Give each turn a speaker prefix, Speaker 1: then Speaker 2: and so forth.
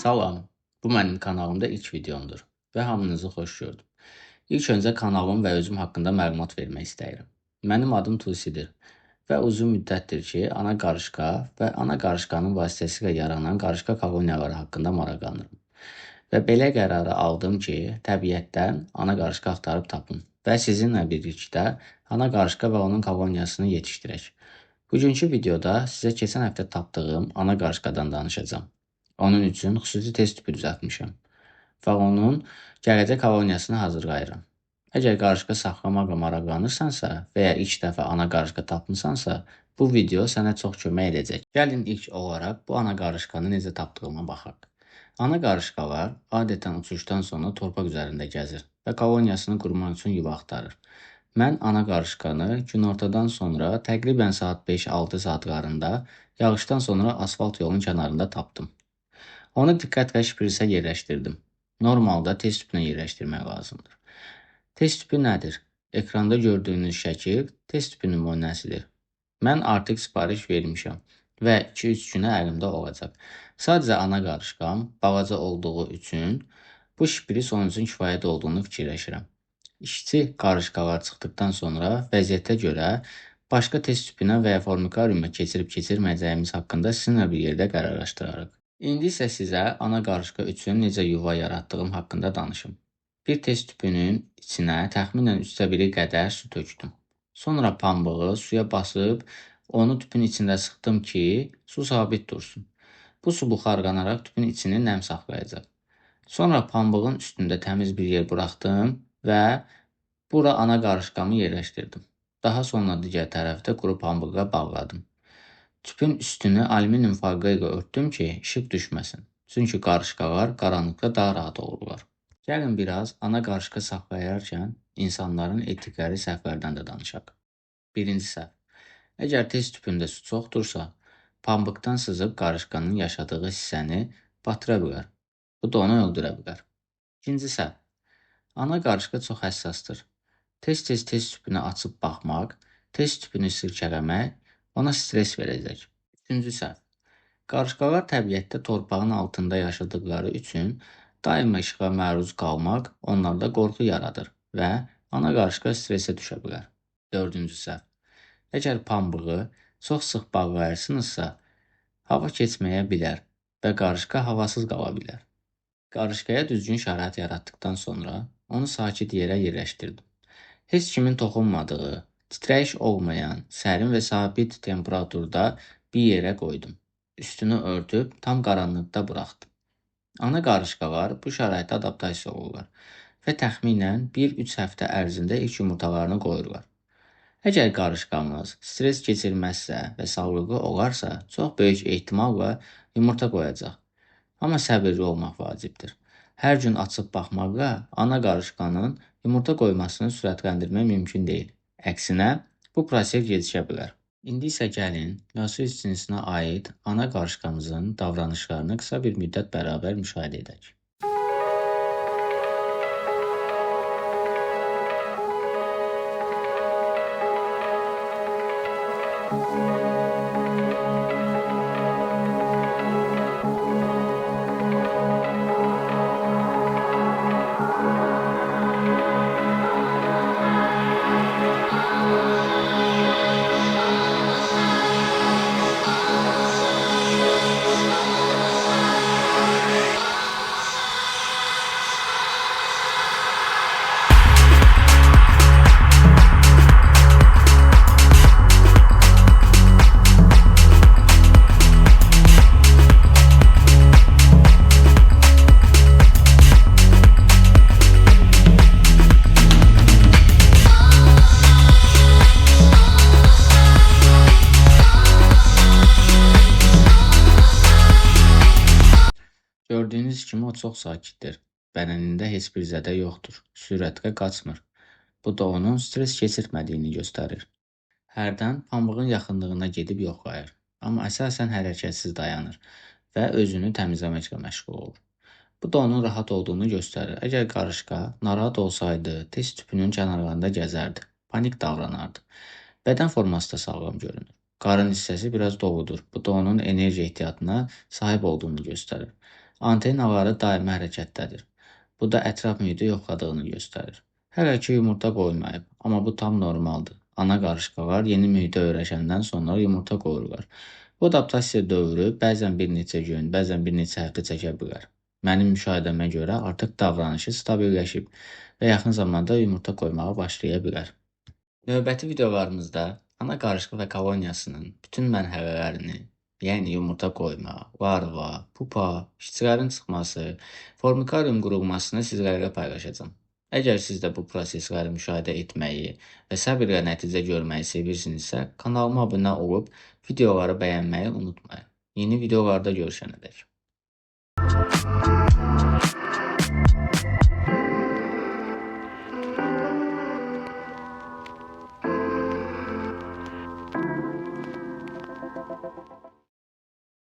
Speaker 1: Salam, bu mənim kanalımda ilk videomdur və hamınızı xoş gördüm. İlk öncə kanalım və özüm haqqında məlumat vermək istəyirəm. Mənim adım Tusidir və uzun müddətdir ki, ana qarışqa və ana qarışqanın vasitəsilə yaranan qarışqa koloniyaları haqqında maraqlanıram. Və belə qərarı aldım ki, təbiətdən ana qarışqa axtarıb tapım və sizinlə birlikdə ana qarışqa və onun koloniyasını yetişdirək. Bugünkü videoda sizə keçən həftə tapdığım ana qarışqadan danışacağam. Onun üçün xüsusi test tüpü düzəltmişəm və onun gələcək koloniyasını hazırlayıram. Əgər qarışqa saxlamaqla maraqlanırsansa və ya ilk dəfə ana qarışqa tapmısansa, bu video sənə çox kömək edəcək. Gəlin ilk olaraq bu ana qarışqanı necə tapdığıma baxaq. Ana qarışqalar adətən uçuşdan sonra torpaq üzərində gəzir və koloniyasını qurmaq üçün yuva axtarır. Mən ana qarışqanı günortadan sonra təqribən saat 5-6 saatlarında yağışdan sonra asfalt yolun kənarında tapdım. Onu diqqətlə şpritsə yerləşdirdim. Normalda test tüpünə yerləşdirmək lazımdır. Test tüpü nədir? Ekranda gördüyünüz şəkil test tüpü nümunəsidir. Mən artıq sifariş vermişəm və 2-3 günə əlimdə olacaq. Sadəcə ana qarışqam balaca olduğu üçün bu şpris onun üçün kifayət olduğunu fikirləşirəm. İşçi qarışqalar çıxdıqdan sonra vəziyyətə görə başqa test tüpünə və ya formikariuma keçirib-keçirməyəcəyimiz haqqında sizinlə bir yerdə qərarlaşdırarıq. İndi isə sizə ana qarışqa üçün necə yuva yaratdığım haqqında danışım. Bir test tüpünün içinə təxminən 1/3 qədər su tökdüm. Sonra pambığı suya basıb onu tüpün içində sıxdım ki, su sabit dursun. Bu su buxarlanaraq tüpün içini nəm saxlayacaq. Sonra pambığın üstündə təmiz bir yer buraxdım və bura ana qarışqamı yerləşdirdim. Daha sonra digər tərəfdə quru pambıqla bağladım. Tüpün üstünü alüminium folqa ilə örtdüm ki, işıq düşməsin. Çünki qarışqalar qaranlıqda daha rahat olurlar. Gəlin biraz ana qarışqa saxlayarkən insanların etdikləri səhvlərdən də danışaq. Birinci səhv. Əgər test tüpündə su çoxdursa, pambıqdan sızıb qarışqanın yaşadığı hissəni batıra bilər. Bu da onu öldürə bilər. İkinci səhv. Ana qarışqa çox həssasdır. Tez-tez test tüpünü açıb baxmaq, test tüpünü sirkələmək ona stres verəcək. Üçüncü səhv. Qarışqalar təbiətdə torpağın altında yaşadıqları üçün daima işığa məruz qalmaq onlarda qorxu yaradır və ana qarışqa stresə düşə bilər. Dördüncü səhv. Əgər pambığı çox sıx bağlayırsınızsa, hava keçməyə bilər və qarışqa havasız qala bilər. Qarışqaya düzgün şərait yaratdıqdan sonra onu sakit yerə yerləşdirdim. Heç kimin toxunmadığı, titrəyiş olmayan, sərin və sabit temperaturda bir yerə qoydum. Üstünü örtüb tam qaranlıqda buraxdım. Ana qarışqalar bu şəraitə adaptasiya olurlar və təxminən 1-3 həftə ərzində ilk yumurtalarını qoyurlar. Əgər qarışqamız stres keçirməzsə və sağlıqlı olarsa, çox böyük ehtimalla yumurta qoyacaq. Amma səbirli olmaq vacibdir. Hər gün açıb baxmaqla ana qarışqanın yumurta qoymasını sürətləndirmək mümkün deyil. Əksinə, bu proses gecikə bilər. İndi isə gəlin, Lasius cinsinə aid ana qarışqamızın davranışlarını qısa bir müddət bərabər müşahidə edək. Gördüyünüz kimi o çox sakitdir. Bədənində heç bir zədə yoxdur. Sürətlə qaçmır. Bu da onun stres keçirmədiyini göstərir. Hərdən pambığın yaxınlığına gedib yoxlayır. Amma əsasən hərəkətsiz dayanır və özünü təmizləməklə məşğul olur. Bu da onun rahat olduğunu göstərir. Əgər qarışqa narahat olsaydı, test tüpünün kənarlarında gəzərdi, panik davranardı. Bədən forması da sağlam görünür. Qarın hissəsi biraz doludur. Bu da onun enerji ehtiyatına sahib olduğunu göstərir. Antenaları daimi hərəkətdədir. Bu da ətraf mühiti yoxladığını göstərir. Hələ ki yumurta qoymayıb, amma bu tam normaldır. Ana qarışqalar yeni mühitə öyrəşəndən sonra yumurta qoyurlar. Bu adaptasiya dövrü bəzən bir neçə gün, bəzən bir neçə həftə çəkə bilər. Mənim müşahidəmə görə artıq davranışı stabilləşib və yaxın zamanda yumurta qoymağa başlaya bilər. Növbəti videolarımızda ana qarışqa və koloniyasının bütün mərhələlərini, yəni yumurta qoyma, larva, pupa, işçilərin çıxması, formikarium qurulmasını sizlərlə paylaşacağam. Əgər siz də bu prosesləri müşahidə etməyi və səbirlə nəticə görməyi sevirsinizsə, kanalıma abunə olub videoları bəyənməyi unutmayın. Yeni videolarda görüşənədək.